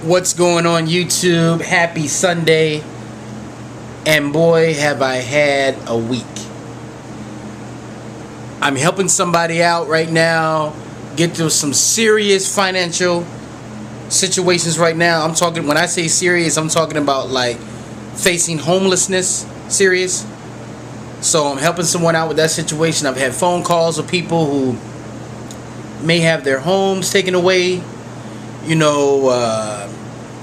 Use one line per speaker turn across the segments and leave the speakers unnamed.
What's going on YouTube? Happy Sunday. And boy, have I had a week. I'm helping somebody out right now get through some serious financial situations right now. When I say serious, I'm talking about like facing homelessness, serious. So I'm helping someone out with that situation. I've had phone calls with people who may have their homes taken away.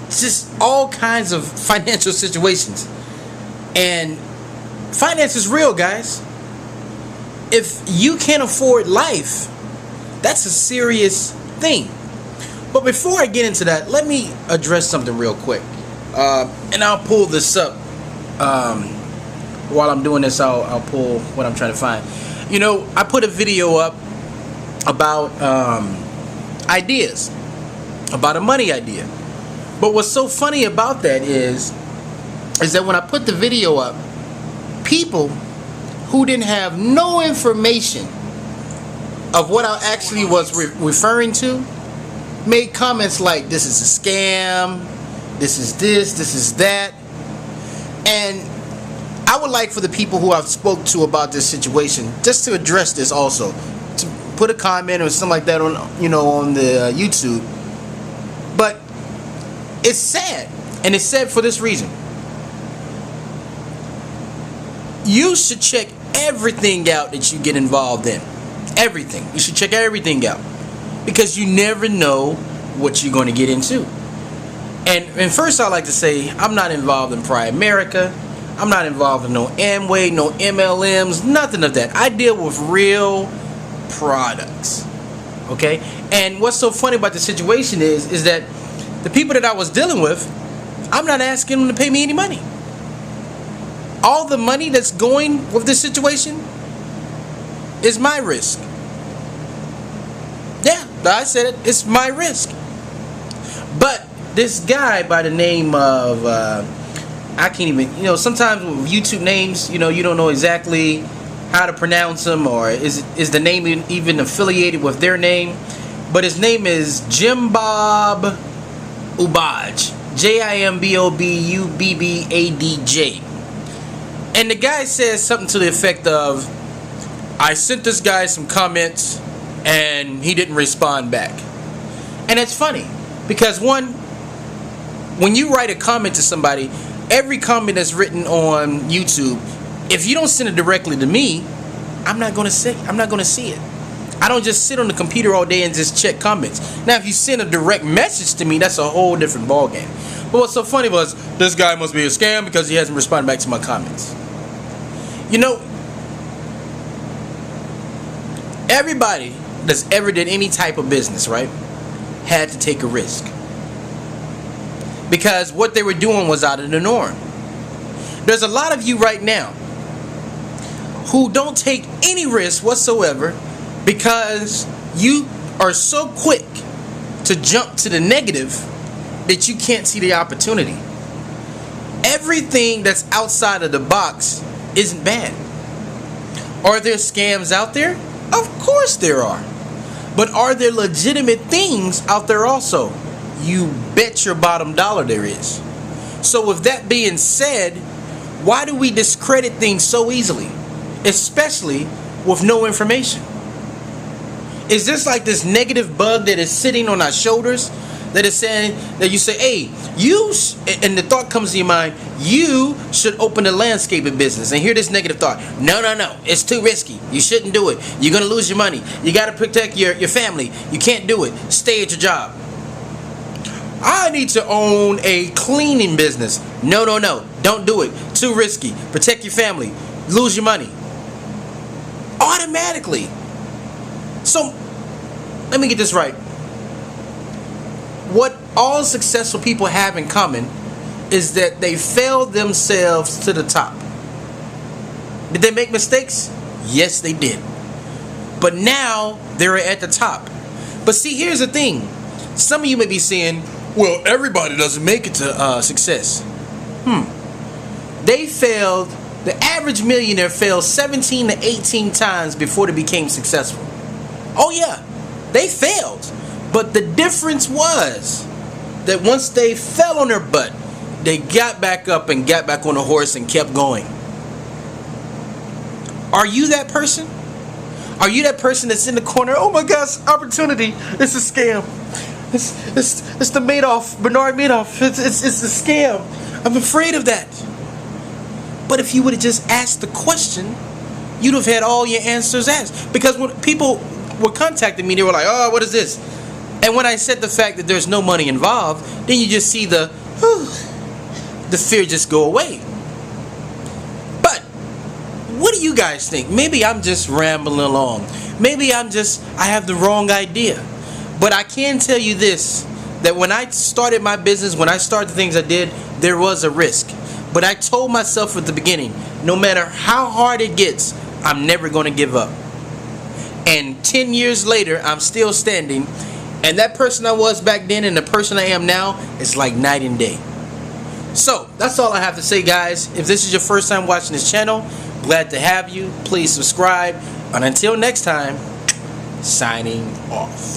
It's just all kinds of financial situations. And finance is real, guys. If you can't afford life, that's a serious thing. But before I get into that, let me address something real quick. And I'll pull this up. While I'm doing this, I'll pull what I'm trying to find. I put a video up about ideas, about a money idea. But what's so funny about that is that when I put the video up, people who didn't have no information of what I actually was referring to made comments like, this is a scam, this is that. And I would like for the people who I've spoke to about this situation just to address this also, to put a comment or something like that on the YouTube. But it's sad, and it's sad for this reason. You should check everything out that you get involved in. Everything. You should check everything out, because you never know what you're going to get into. And first, I like to say I'm not involved in Primerica. I'm not involved in no Amway, no MLMs, nothing of that. I deal with real products. Okay? And what's so funny about the situation is that the people that I was dealing with, I'm not asking them to pay me any money. All the money that's going with this situation is my risk. Yeah, I said it. It's my risk. But this guy by the name of, I can't even, sometimes with YouTube names, you don't know exactly how to pronounce them, or is the name even affiliated with their name. But his name is Jimbob Ubaj. Jimbobubbadj. And the guy says something to the effect of, I sent this guy some comments and he didn't respond back. And it's funny because, one, when you write a comment to somebody, every comment that's written on YouTube, if you don't send it directly to me, I'm not going to see it. I don't just sit on the computer all day and just check comments. Now, if you send a direct message to me, that's a whole different ballgame. But what's so funny was, this guy must be a scam because he hasn't responded back to my comments. Everybody that's ever did any type of business, right, had to take a risk. Because what they were doing was out of the norm. There's a lot of you right now who don't take any risk whatsoever because you are so quick to jump to the negative that you can't see the opportunity. Everything that's outside of the box isn't bad. Are there scams out there? Of course there are. But are there legitimate things out there also? You bet your bottom dollar there is. So with that being said, why do we discredit things so easily? Especially with no information. Is this like this negative bug that is sitting on our shoulders that is saying, that you say, hey, and the thought comes to your mind, you should open a landscaping business, and hear this negative thought, no, it's too risky, you shouldn't do it, you're going to lose your money, you got to protect your family, you can't do it, stay at your job. I need to own a cleaning business. No, don't do it, too risky, protect your family, lose your money. Automatically. So, let me get this right. What all successful people have in common is that they failed themselves to the top. Did they make mistakes? Yes, they did. But now they're at the top. But see, here's the thing. Some of you may be saying, well, everybody doesn't make it to success. They failed. The average millionaire failed 17 to 18 times before they became successful. Oh yeah, they failed. But the difference was that once they fell on their butt, they got back up and got back on the horse and kept going. Are you that person? Are you that person that's in the corner? Oh my gosh, opportunity! It's a scam. It's the Bernard Madoff. It's a scam. I'm afraid of that. But if you would have just asked the question, you'd have had all your answers asked. Because when people were contacting me, they were like, "Oh, what is this?" And when I said the fact that there's no money involved, then you just see the fear just go away. But what do you guys think? Maybe I'm just rambling along. Maybe I have the wrong idea. But I can tell you this, that when I started my business, when I started the things I did, there was a risk. But I told myself at the beginning, no matter how hard it gets, I'm never going to give up. And 10 years later, I'm still standing. And that person I was back then and the person I am now is like night and day. So, that's all I have to say, guys. If this is your first time watching this channel, glad to have you. Please subscribe. And until next time, signing off.